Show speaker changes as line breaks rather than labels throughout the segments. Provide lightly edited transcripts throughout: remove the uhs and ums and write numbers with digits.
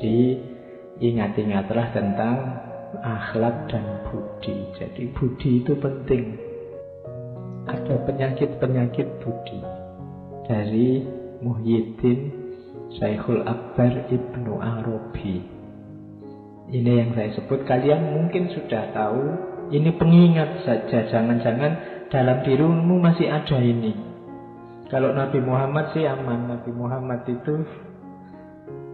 Jadi ingat-ingatlah tentang akhlak dan budi. Jadi budi itu penting. Ada penyakit-penyakit budi. Dari Muhyiddin Syekhul Akbar Ibnu Arabi. Ini yang saya sebut, kalian mungkin sudah tahu. Ini pengingat saja, jangan-jangan dalam dirimu masih ada ini. Kalau Nabi Muhammad sih aman. Nabi Muhammad itu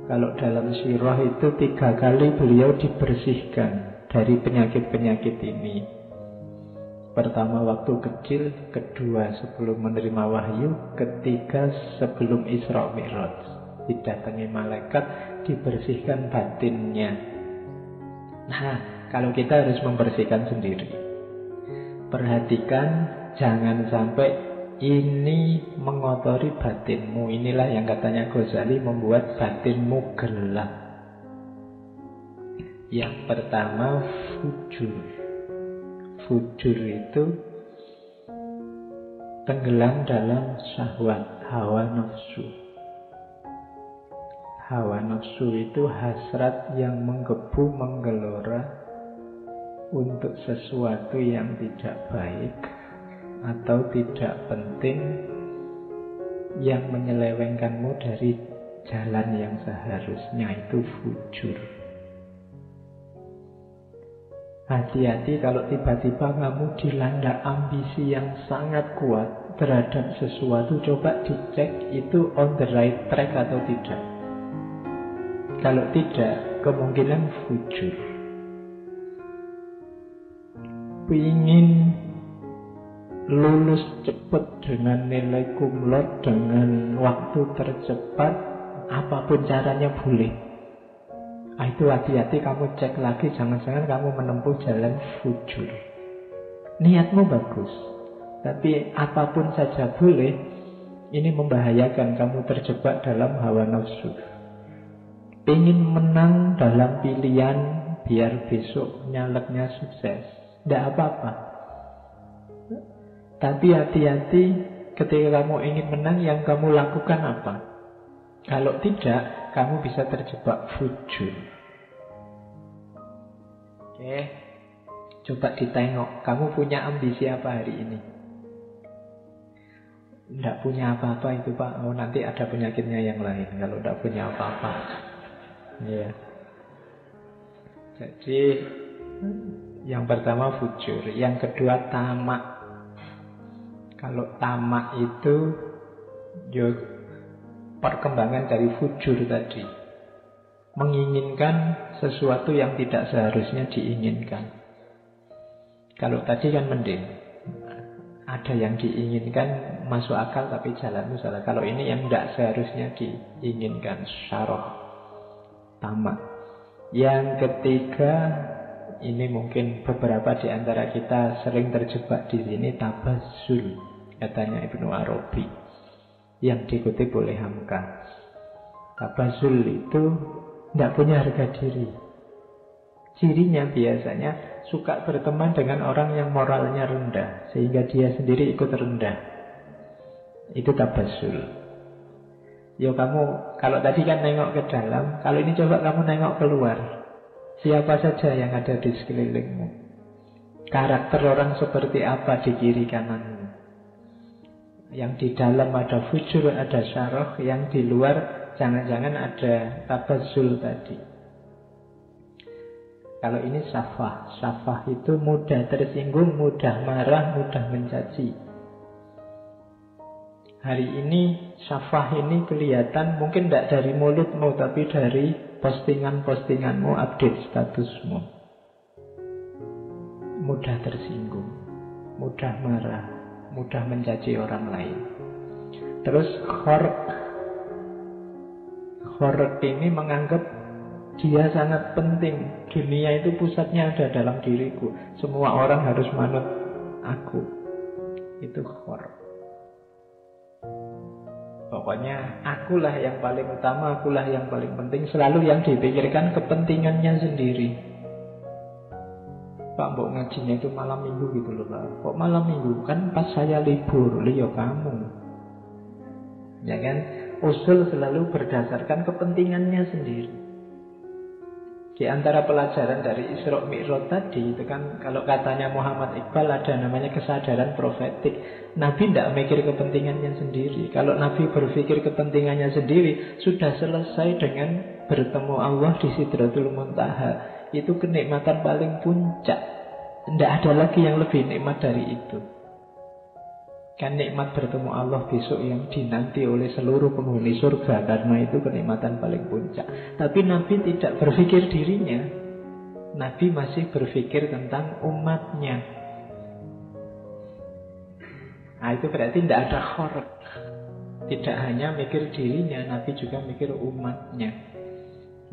kalau dalam sirah itu 3 kali beliau dibersihkan dari penyakit-penyakit ini. Pertama waktu kecil, kedua sebelum menerima wahyu, ketiga sebelum Isra Mi'raj. Didatangi malaikat, dibersihkan batinnya. Nah, kalau kita harus membersihkan sendiri. Perhatikan, jangan sampai ini mengotori batinmu. Inilah yang katanya Ghazali membuat batinmu gelap. Yang pertama, fujur. Fujur itu tenggelam dalam syahwat, hawa nafsu. Hawa nafsu itu hasrat yang menggebu, menggelora untuk sesuatu yang tidak baik atau tidak penting, yang menyelewengkanmu dari jalan yang seharusnya. Itu fujur. Hati-hati kalau tiba-tiba kamu dilanda ambisi yang sangat kuat terhadap sesuatu. Coba dicek itu on the right track atau tidak. Kalau tidak, kemungkinan fujur. Ingin lulus cepat dengan nilai cum laude, dengan waktu tercepat, apapun caranya boleh. Itu hati-hati, kamu cek lagi, jangan-jangan kamu menempuh jalan fujur. Niatmu bagus, tapi apapun saja boleh. Ini membahayakan, kamu terjebak dalam hawa nafsu. Ingin menang dalam pilihan biar besok nyaleknya sukses, tidak apa-apa. Tapi hati-hati ketika kamu ingin menang, yang kamu lakukan apa? Kalau tidak, kamu bisa terjebak fujur. Oke, coba ditengok, kamu punya ambisi apa hari ini? Tidak punya apa-apa itu Pak. Oh, nanti ada penyakitnya yang lain kalau tidak punya apa-apa. Ya. Jadi yang pertama fujur, yang kedua tamak. Kalau tamak itu perkembangan dari fujur tadi, menginginkan sesuatu yang tidak seharusnya diinginkan. Kalau tadi kan mending, ada yang diinginkan masuk akal tapi jalanmu salah. Kalau ini yang tidak seharusnya diinginkan, syarah, tamak. Yang ketiga, ini mungkin beberapa di antara kita sering terjebak di sini, tabazzul, katanya Ibnu Arabi, yang dikutip oleh Hamka. Tabazzul itu tidak punya harga diri. Cirinya biasanya suka berteman dengan orang yang moralnya rendah, sehingga dia sendiri ikut rendah. Itu tabazzul. Yo, kamu kalau tadi kan nengok ke dalam, kalau ini coba kamu nengok keluar. Siapa saja yang ada di sekelilingmu, karakter orang seperti apa di kiri kananmu. Yang di dalam ada fujur, ada syarah. Yang di luar jangan-jangan ada tabazzul tadi. Kalau ini syafah. Syafah itu mudah tersinggung, mudah marah, mudah mencaci. Hari ini syafah ini kelihatan mungkin tidak dari mulutmu, tapi dari postingan-postinganmu, update statusmu. Mudah tersinggung, mudah marah, mudah mencaci orang lain. Terus khorq ini menganggap dia sangat penting. Dunia itu pusatnya ada dalam diriku. Semua orang harus manut aku. Itu khorq. Pokoknya akulah yang paling utama, akulah yang paling penting. Selalu yang dipikirkan kepentingannya sendiri. Pak, mbok ngajinya itu malam minggu gitu loh Pak. Kok malam minggu? Kan pas saya libur. Liyo kamu. Ya kan? Usul selalu berdasarkan kepentingannya sendiri. Di antara pelajaran dari Isra Mi'raj tadi itu kan, kalau katanya Muhammad Iqbal ada namanya kesadaran profetik. Nabi tidak mikir kepentingannya sendiri. Kalau Nabi berpikir kepentingannya sendiri, sudah selesai dengan bertemu Allah di Sidratul Muntaha. Itu kenikmatan paling puncak. Tidak ada lagi yang lebih nikmat dari itu. Kan nikmat bertemu Allah besok yang dinanti oleh seluruh penghuni surga, karena itu kenikmatan paling puncak. Tapi Nabi tidak berpikir dirinya. Nabi masih berpikir tentang umatnya. Nah, itu berarti tidak ada khorek. Tidak hanya mikir dirinya, Nabi juga mikir umatnya.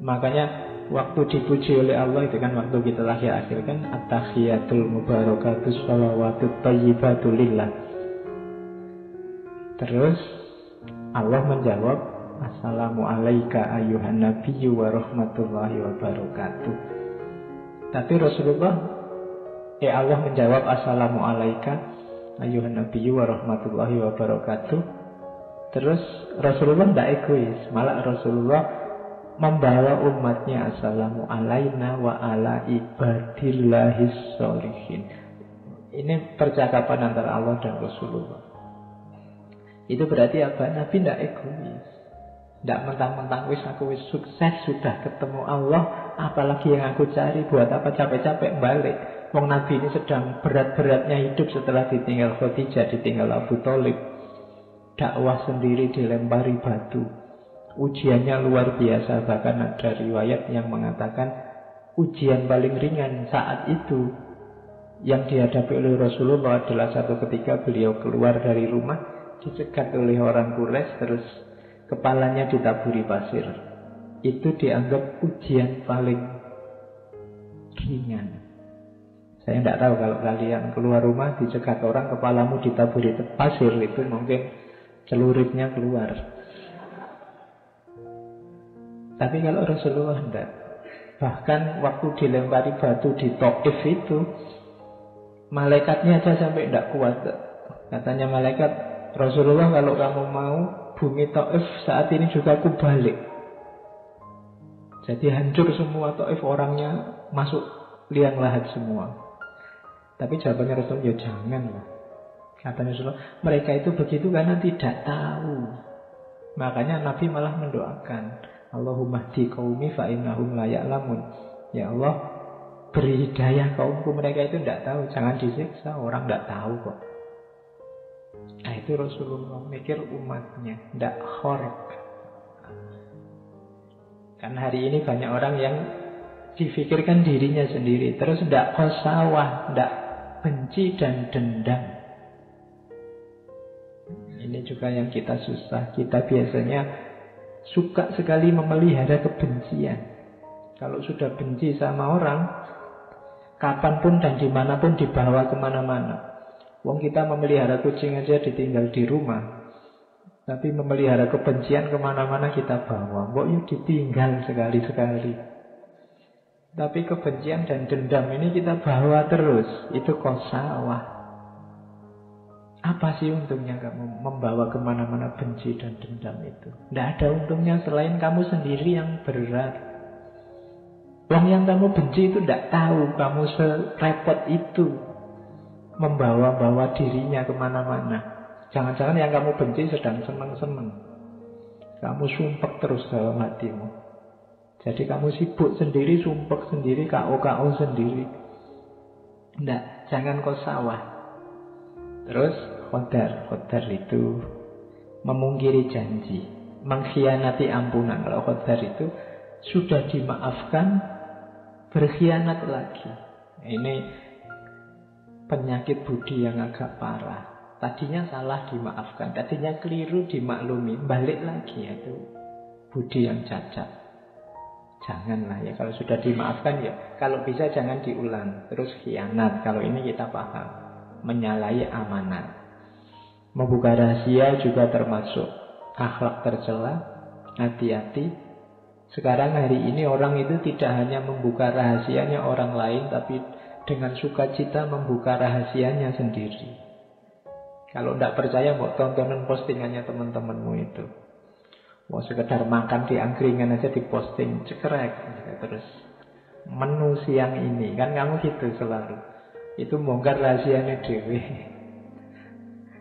Makanya waktu dipuji oleh Allah itu kan waktu kita akhir-akhir kan, at-tahiyatul mubarakatus shalawatut thayyibatu lillah. Terus Allah menjawab, assalamu alayka ayyuhan nabiyyu wa rahmatullahi wa barakatuh. Tapi Rasulullah Allah menjawab assalamu alayka ayyuhan nabiyyu wa rahmatullahi wa barakatuh. Terus Rasulullah tidak egois, malah Rasulullah membawa umatnya assalamu alayna wa ala ibadillahis sholihin. Ini percakapan antara Allah dan Rasulullah. Itu berarti apa? Nabi tidak egois. Tidak mentang-mentang aku sukses sudah ketemu Allah, apalagi yang aku cari, buat apa capek-capek balik. Wong Nabi ini sedang berat-beratnya hidup setelah ditinggal Khadijah, ditinggal Abu Thalib. Dakwah sendiri dilempari batu. Ujiannya luar biasa. Bahkan ada riwayat yang mengatakan ujian paling ringan saat itu yang dihadapi oleh Rasulullah adalah satu ketika beliau keluar dari rumah, dicegat oleh orang Quraisy, terus kepalanya ditaburi pasir. Itu dianggap ujian paling ringan. Saya tidak tahu kalau kalian keluar rumah dicegat orang, kepalamu ditaburi pasir, itu mungkin celuritnya keluar. Tapi kalau Rasulullah tidak. Bahkan waktu dilempari batu di Taif itu, malaikatnya aja sampai tidak kuat. Katanya malaikat, Rasulullah, kalau kamu mau bumi Taif saat ini juga aku balik. Jadi hancur semua Taif, orangnya masuk liang lahat semua. Tapi jawabannya Rasulullah, ya janganlah. Katanya Rasulullah, mereka itu begitu karena tidak tahu. Makanya Nabi malah mendoakan, Allahumma hdi qaumi fa innahum la ya'lamun. Ya Allah, beri hidayah kaumku, mereka itu tidak tahu. Jangan disiksa, orang tidak tahu kok. Nah, itu Rasulullah mikir umatnya, tidak khorek. Kan hari ini banyak orang yang difikirkan dirinya sendiri, terus tidak qasawah, tidak benci dan dendam. Ini juga yang kita susah. Kita biasanya suka sekali memelihara kebencian. Kalau sudah benci sama orang, kapanpun dan dimanapun dibawa kemana-mana. Wong kita memelihara kucing aja ditinggal di rumah, tapi memelihara kebencian kemana-mana kita bawa. Mbok yuk ditinggal sekali-sekali. Tapi kebencian dan dendam ini kita bawa terus. Itu qasawah. Apa sih untungnya kamu membawa kemana-mana benci dan dendam itu? Tidak ada untungnya selain kamu sendiri yang berat. Wong yang kamu benci itu tidak tahu kamu serepot itu membawa-bawa dirinya kemana-mana. Jangan-jangan yang kamu benci sedang senang-senang. Kamu sumpek terus dalam hatimu. Jadi kamu sibuk sendiri, sumpek sendiri, KO-KO sendiri. Tidak, jangan kau sawah. Terus qadar. Qadar itu memungkiri janji, mengkhianati ampunan. Kalau qadar itu sudah dimaafkan, berkhianat lagi. Ini penyakit budi yang agak parah. Tadinya salah dimaafkan, tadinya keliru dimaklumi, balik lagi. Itu budi yang cacat. Janganlah ya, kalau sudah dimaafkan ya, kalau bisa jangan diulang. Terus khianat, kalau ini kita paham, menyalahi amanat. Membuka rahasia juga termasuk akhlak tercela. Hati-hati. Sekarang hari ini orang itu tidak hanya membuka rahasianya orang lain, tapi dengan sukacita membuka rahasianya sendiri. Kalau tidak percaya, mau tontonan postingannya teman-temanmu itu. Mau sekedar makan di angkringan aja diposting, cekrek. Terus menu siang ini. Kan kamu gitu selalu. Itu bongkar rahasianya dewe.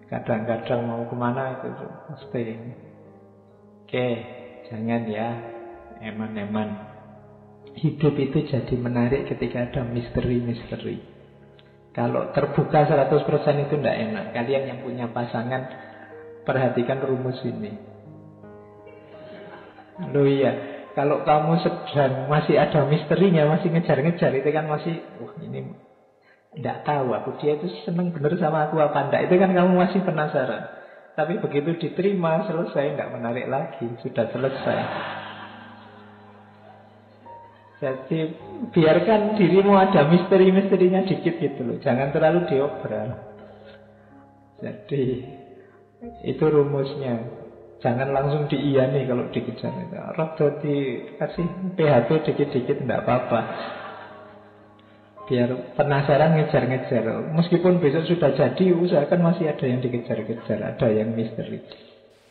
Kadang-kadang mau kemana itu mesti. Oke, jangan ya eman-eman. Hidup itu jadi menarik ketika ada misteri-misteri. Kalau terbuka 100% itu tidak enak. Kalian yang punya pasangan, perhatikan rumus ini. Loh iya, kalau kamu sedang masih ada misterinya, masih ngejar-ngejar, itu kan masih, wah ini tidak tahu aku, dia itu senang bener sama aku apa enggak. Itu kan kamu masih penasaran. Tapi begitu diterima, selesai, tidak menarik lagi, sudah selesai. Jadi biarkan dirimu ada misteri-misterinya dikit gitu loh. Jangan terlalu diobral. Jadi itu rumusnya. Jangan langsung diiyani kalau dikejar. Rada dikasih PHP dikit-dikit tidak apa-apa. Biar penasaran ngejar-ngejar. Meskipun besok sudah jadi, usahakan masih ada yang dikejar-kejar, ada yang misteri.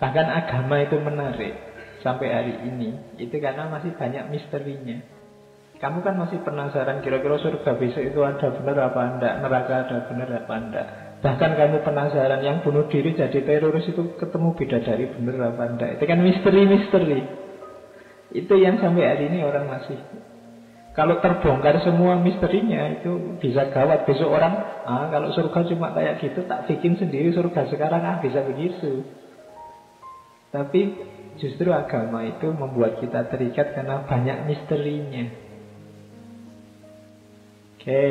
Bahkan agama itu menarik sampai hari ini. Itu karena masih banyak misterinya. Kamu kan masih penasaran kira-kira surga besok itu ada benar apa enggak, neraka ada benar apa enggak. Bahkan kamu penasaran yang bunuh diri jadi teroris itu ketemu bidadari benar apa enggak. Itu kan misteri-misteri. Itu yang sampai hari ini orang masih. Kalau terbongkar semua misterinya itu bisa gawat. Besok orang, kalau surga cuma kayak gitu, tak bikin sendiri surga sekarang, bisa begitu. Tapi justru agama itu membuat kita terikat karena banyak misterinya. Oke,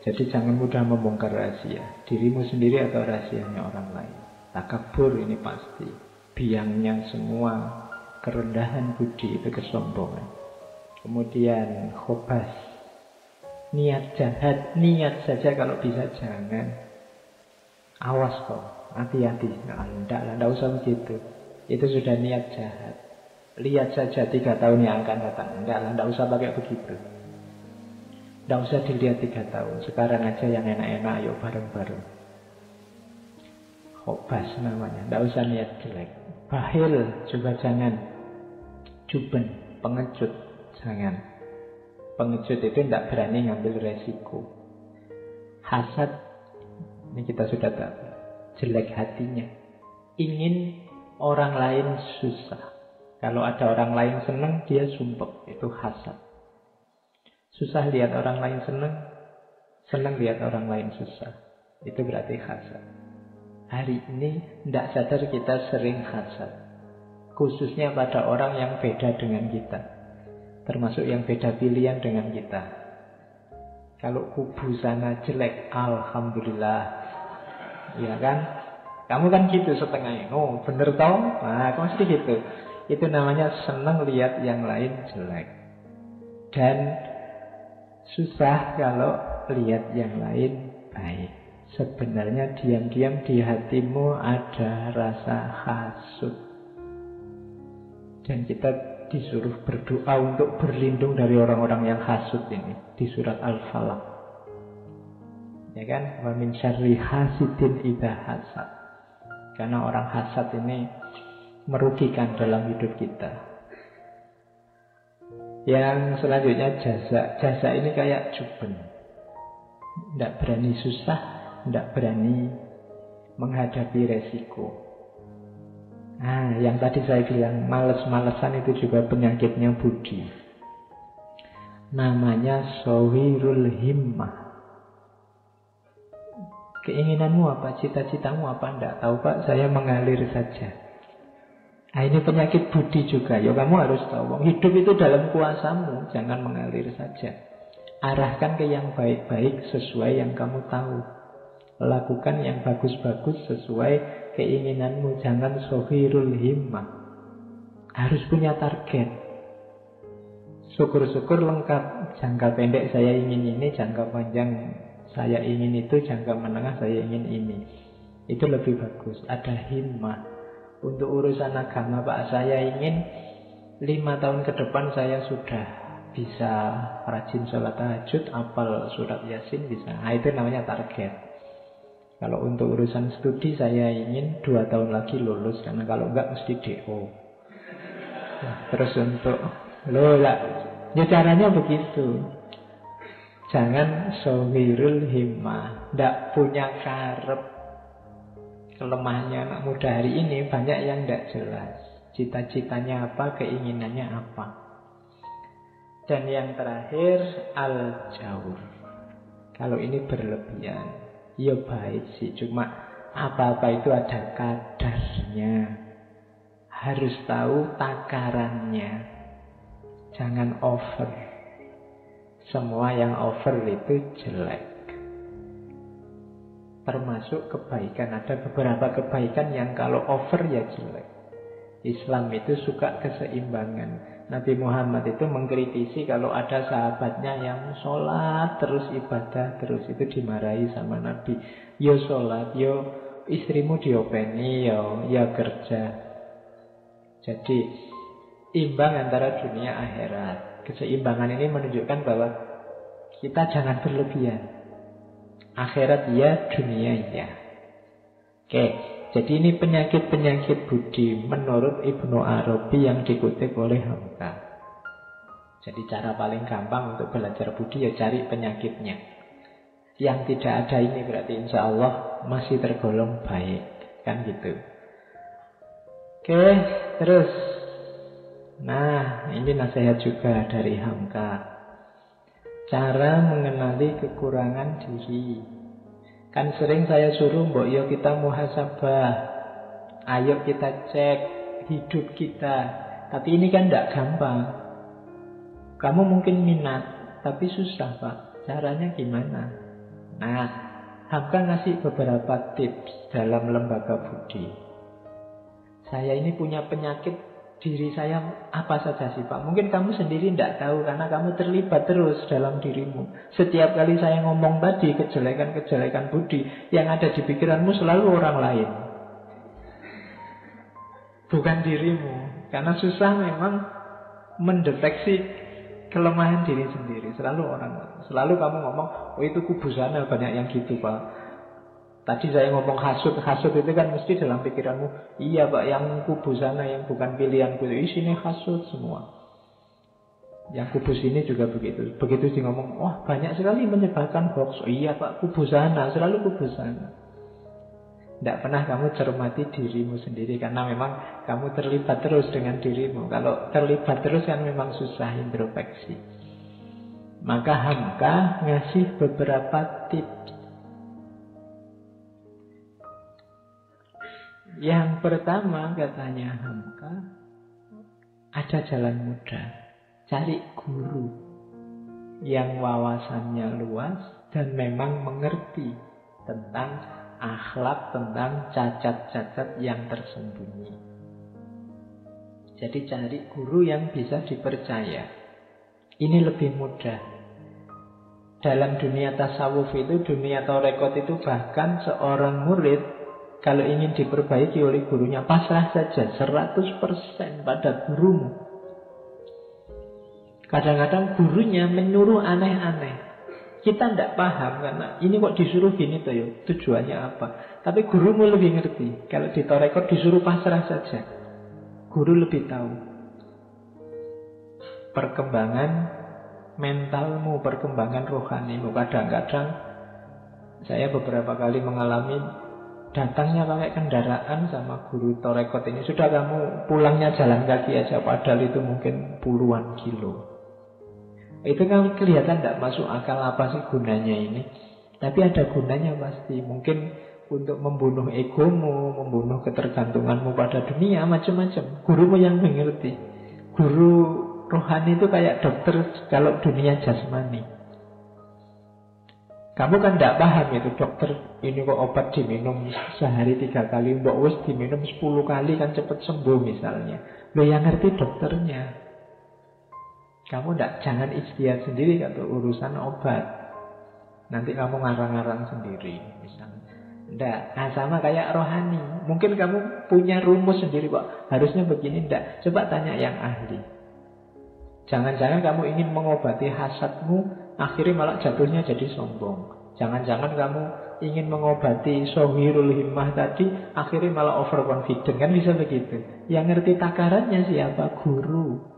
jadi jangan mudah membongkar rahasia dirimu sendiri atau rahasianya orang lain. Takabur ini pasti. Biangnya semua kerendahan budi itu kesombongan. Kemudian khobas, niat jahat, niat saja kalau bisa jangan. Awas kok, hati-hati. Tidak usah begitu. Itu sudah niat jahat. Lihat saja 3 tahun yang akan datang. Tidak usah pakai begitu. Tidak usah dilihat 3 tahun. Sekarang aja yang enak-enak, ayo bareng-bareng. Khobas namanya. Tidak usah niat jelek. Bahil juga jangan. Juben, pengecut, jangan. Pengecut itu tidak berani ngambil resiko. Hasad, ini kita sudah tahu. Jelek hatinya. Ingin orang lain susah. Kalau ada orang lain senang, dia sumpek. Itu hasad. Susah lihat orang lain senang, senang lihat orang lain susah. Itu berarti hasad. Hari ini tidak sadar kita sering hasad. Khususnya pada orang yang beda dengan kita. Termasuk yang beda pilihan dengan kita. Kalau kubu sana jelek, alhamdulillah. Ya kan? Kamu kan gitu setengahnya. Oh bener tau? Nah kamu mesti gitu. Itu namanya senang lihat yang lain jelek. Dan susah kalau lihat yang lain baik. Sebenarnya diam-diam di hatimu ada rasa hasud. Dan kita disuruh berdoa untuk berlindung dari orang-orang yang hasud ini. Di surat Al-Falaq. Ya kan? Wa min syarri hasidin idza hasad. Karena orang hasad ini merugikan dalam hidup kita. Yang selanjutnya jasa. Jasa ini kayak juben. Tidak berani susah, tidak berani menghadapi resiko. Nah, yang tadi saya bilang males-malesan itu juga penyakitnya budi. Namanya shawirul himmah. Keinginanmu apa? Cita-citamu apa? Tidak tahu Pak, saya mengalir saja. Nah ini penyakit budi juga. Ya kamu harus tahu, hidup itu dalam kuasamu. Jangan mengalir saja. Arahkan ke yang baik-baik sesuai yang kamu tahu. Lakukan yang bagus-bagus sesuai keinginanmu. Jangan sohirul himmah. Harus punya target. Syukur-syukur lengkap. Jangka pendek saya ingin ini, jangka panjang saya ingin itu, jangka menengah saya ingin ini. Itu lebih bagus. Ada himmah. Untuk urusan agama Pak, saya ingin 5 tahun ke depan saya sudah bisa rajin sholat tahajud, hafal surat Yasin bisa. Nah itu namanya target. Kalau untuk urusan studi saya ingin 2 tahun lagi lulus. Karena kalau enggak mesti DO. Nah, terus untuk Ya caranya begitu. Jangan sohirul himmah, tidak punya karep. Kelemahannya anak muda hari ini banyak yang tidak jelas. Cita-citanya apa, keinginannya apa. Dan yang terakhir, al-jawr. Kalau ini berlebihan, ya baik sih, cuma apa-apa itu ada kadarnya. Harus tahu takarannya. Jangan over. Semua yang over itu jelek. Termasuk kebaikan. Ada beberapa kebaikan yang kalau over ya jelek. Islam itu suka keseimbangan. Nabi Muhammad itu mengkritisi kalau ada sahabatnya yang sholat terus, ibadah terus, itu dimarahi sama Nabi. Yo sholat, yo istrimu diopeni, yo kerja. Jadi imbang antara dunia akhirat. Keseimbangan ini menunjukkan bahwa kita jangan berlebihan. Akhirat ya, dunia ya. Oke, jadi ini penyakit-penyakit budi menurut Ibnu Arabi yang dikutip oleh Hamka. Jadi cara paling gampang untuk belajar budi ya cari penyakitnya. Yang tidak ada ini berarti insya Allah masih tergolong baik. Kan gitu. Oke, terus. Nah, ini nasihat juga dari Hamka. Cara mengenali kekurangan diri. Kan sering saya suruh, mbok yo kita muhasabah. Ayo kita cek hidup kita. Tapi ini kan tidak gampang. Kamu mungkin minat, tapi susah Pak. Caranya gimana? Nah, Hamka ngasih beberapa tips dalam lembaga budi. Saya ini punya penyakit diri saya apa saja sih Pak? Mungkin kamu sendiri tidak tahu karena kamu terlibat terus dalam dirimu. Setiap kali saya ngomong tadi kejelekan-kejelekan budi, yang ada di pikiranmu selalu orang lain. Bukan dirimu. Karena susah memang mendeteksi kelemahan diri sendiri. Selalu orang lain. Selalu kamu ngomong, oh itu kubu sana, banyak yang gitu Pak. Tadi saya ngomong hasud itu kan mesti dalam pikiranmu, iya Pak, yang kubu sana yang bukan pilihanku itu sini hasud semua. Yang kubu sini juga begitu. Begitu dia ngomong, wah banyak sekali menyebarkan hoax. Oh, iya Pak, kubu sana, selalu kubu sana. Tidak pernah kamu cermati dirimu sendiri karena memang kamu terlibat terus dengan dirimu. Kalau terlibat terus kan memang susah introspeksi. Maka Hamka ngasih beberapa tips. Yang pertama katanya Hamka, ada jalan mudah. Cari guru yang wawasannya luas dan memang mengerti tentang akhlak, tentang cacat-cacat yang tersembunyi. Jadi cari guru yang bisa dipercaya. Ini lebih mudah. Dalam dunia tasawuf itu, dunia tarekat itu bahkan seorang murid kalau ingin diperbaiki oleh gurunya, pasrah saja 100% pada gurumu. Kadang-kadang gurunya menyuruh aneh-aneh. Kita tidak paham karena ini kok disuruh gini toh ya, tujuannya apa. Tapi gurumu lebih ngerti. Kalau di tarekat disuruh pasrah saja, guru lebih tahu perkembangan mentalmu, perkembangan rohanimu. Kadang-kadang saya beberapa kali mengalami datangnya pakai kendaraan sama guru tarekat ini. Sudah kamu pulangnya jalan kaki aja, padahal itu mungkin puluhan kilo. Itu kan kelihatan tidak masuk akal, apa sih gunanya ini. Tapi ada gunanya pasti. Mungkin untuk membunuh egomu, membunuh ketergantunganmu pada dunia, macam-macam. Gurumu yang mengerti. Guru rohani itu kayak dokter kalau dunia jasmani. Kamu kan tidak paham itu dokter, ini kok obat diminum sehari 3 kali, mbok wis diminum 10 kali kan cepat sembuh misalnya. Lo yang ngerti dokternya. Kamu jangan ijtihad sendiri kalau urusan obat. Nanti kamu ngarang-ngarang sendiri misalnya. Nggak, nah sama kayak rohani. Mungkin kamu punya rumus sendiri kok, harusnya begini, nggak. Coba tanya yang ahli. Jangan-jangan kamu ingin mengobati hasadmu, akhirnya malah jatuhnya jadi sombong. Jangan-jangan kamu ingin mengobati sohirul himmah tadi, akhirnya malah overconfident. Kan bisa begitu. Yang ngerti takarannya siapa? Guru.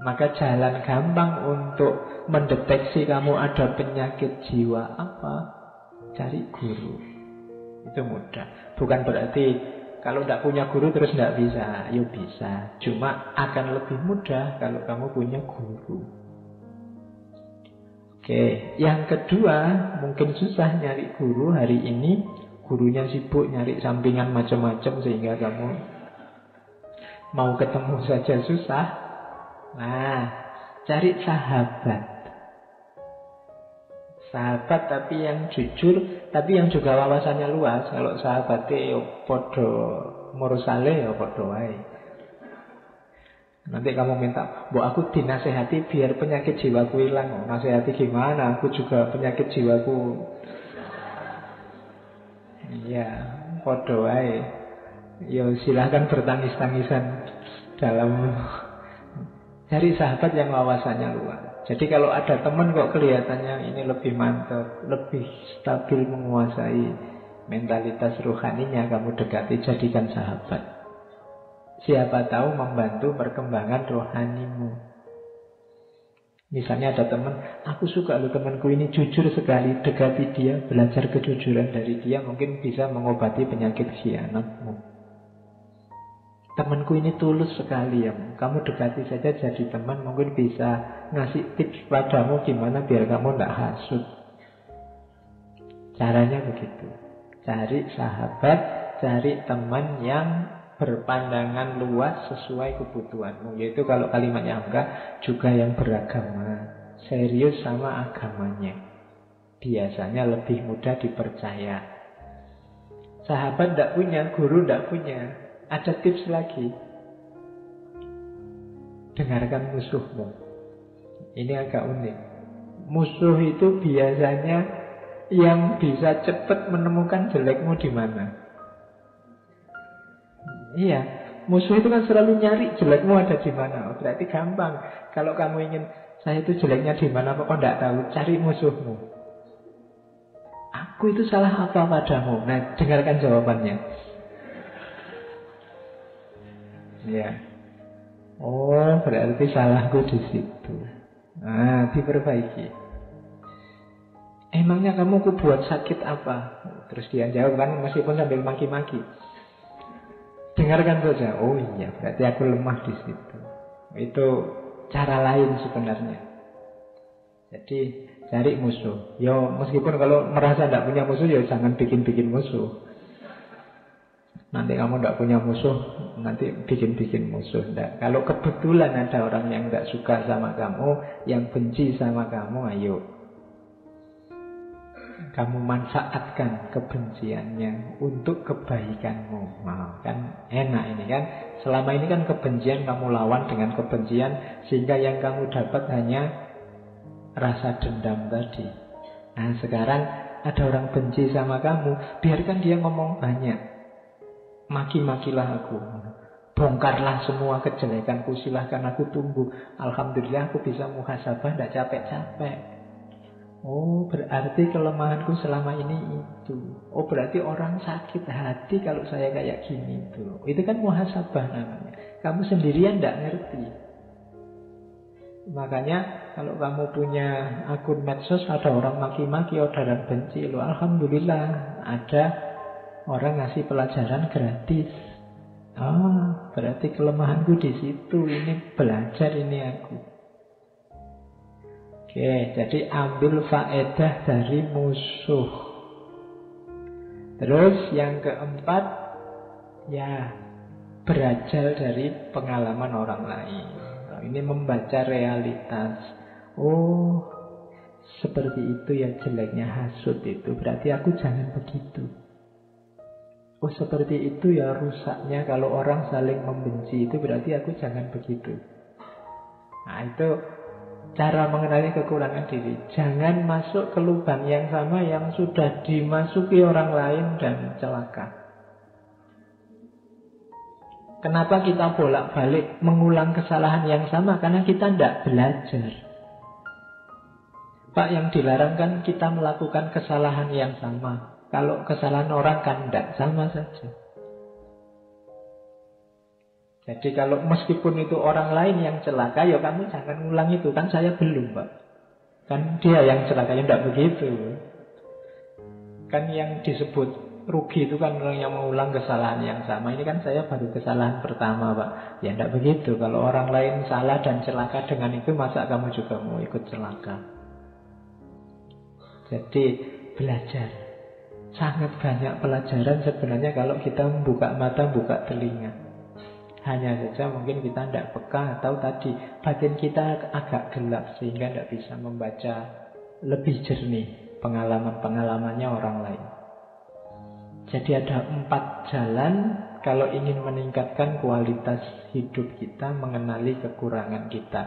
Maka jalan gampang untuk mendeteksi kamu ada penyakit jiwa apa? Cari guru. Itu mudah. Bukan berarti kalau tidak punya guru terus tidak bisa. Ya bisa. Cuma akan lebih mudah kalau kamu punya guru. Oke, yang kedua, mungkin susah nyari guru hari ini. Gurunya sibuk nyari sampingan macam-macam sehingga kamu mau ketemu saja susah. Nah, cari sahabat. Sahabat tapi yang jujur, tapi yang juga wawasannya luas. Kalau sahabatnya yo podo mursale yo podo wae. Nanti kamu minta, "Bu, aku dinasehati biar penyakit jiwaku hilang." Oh, nasehati gimana? Aku juga penyakit jiwaku. Iya, podo wae. Ya silahkan bertangis-tangisan dalam cari sahabat yang wawasannya luas. Jadi kalau ada teman kok kelihatannya ini lebih mantap, lebih stabil menguasai mentalitas rohaninya, kamu dekati, jadikan sahabat. Siapa tahu membantu perkembangan rohanimu. Misalnya ada teman, aku suka loh temanku ini jujur sekali, dekati dia, belajar kejujuran dari dia, mungkin bisa mengobati penyakit khianatmu. Temanku ini tulus sekali ya, kamu dekati saja jadi teman, mungkin bisa ngasih tips padamu gimana biar kamu tidak hasut. Caranya begitu. Cari sahabat, cari teman yang berpandangan luas sesuai kebutuhanmu. Yaitu kalau kalimatnya enggak, juga yang beragama, serius sama agamanya. Biasanya lebih mudah dipercaya. Sahabat tidak punya, guru tidak punya. Ada tips lagi. Dengarkan musuhmu. Ini agak unik. Musuh itu biasanya yang bisa cepat menemukan jelekmu di mana. Iya, musuh itu kan selalu nyari jelekmu ada di mana. Oh, berarti gampang. Kalau kamu ingin, saya itu jeleknya di mana, kok tidak tahu, cari musuhmu. Aku itu salah apa padamu? Nah, dengarkan jawabannya. Ya. Oh, berarti salahku di situ. Nah, diperbaiki. Emangnya kamu ku buat sakit apa? Terus dia jawab kan meskipun sambil maki-maki. Dengarkan saja. Oh iya, berarti aku lemah di situ. Itu cara lain sebenarnya. Jadi cari musuh. Yo, meskipun kalau merasa tidak punya musuh, ya jangan bikin-bikin musuh. Nanti kamu tidak punya musuh, nanti bikin-bikin musuh. Nggak. Kalau kebetulan ada orang yang tidak suka sama kamu, yang benci sama kamu, ayo. Kamu manfaatkan kebenciannya untuk kebaikanmu. Nah, kan enak ini kan. Selama ini kan kebencian kamu lawan dengan kebencian, sehingga yang kamu dapat hanya rasa dendam tadi. Nah, sekarang ada orang benci sama kamu, biarkan dia ngomong banyak. Maki-makilah aku, bongkarlah semua kejelekanku, silahkan aku tunggu. Alhamdulillah aku bisa muhasabah, tidak capek-capek. Oh, berarti kelemahanku selama ini itu. Oh, berarti orang sakit hati kalau saya kayak gini tuh. Itu kan muhasabah namanya. Kamu sendirian tidak ngerti. Makanya kalau kamu punya akun medsos, ada orang maki-maki, ada orang benci, loh, alhamdulillah ada orang ngasih pelajaran gratis. Ah, berarti kelemahanku di situ. Ini belajar ini aku. Oke, jadi ambil faedah dari musuh. Terus yang keempat, ya belajar dari pengalaman orang lain. Ini membaca realitas. Oh, seperti itu ya jeleknya hasut itu. Berarti aku jangan begitu. Oh, seperti itu ya rusaknya kalau orang saling membenci itu, berarti aku jangan begitu. Nah, itu cara mengenali kekurangan diri. Jangan masuk ke lubang yang sama yang sudah dimasuki orang lain dan celaka. Kenapa kita bolak-balik mengulang kesalahan yang sama? Karena kita tidak belajar. Pak, yang dilarang kan kita melakukan kesalahan yang sama. Kalau kesalahan orang kan tidak, sama saja. Jadi kalau meskipun itu orang lain yang celaka, ya kamu jangan ngulang itu. Kan saya belum, Pak. Kan dia yang celaka, ya tidak begitu. Kan yang disebut rugi itu kan orang yang mengulang kesalahan yang sama. Ini kan saya baru kesalahan pertama, Pak. Ya tidak begitu. Kalau orang lain salah dan celaka dengan itu, masa kamu juga mau ikut celaka? Jadi belajar. Sangat banyak pelajaran sebenarnya kalau kita membuka mata, buka telinga. Hanya saja mungkin kita tidak peka, atau tadi batin kita agak gelap sehingga tidak bisa membaca lebih jernih pengalaman-pengalamannya orang lain. Jadi ada 4 jalan kalau ingin meningkatkan kualitas hidup kita, mengenali kekurangan kita.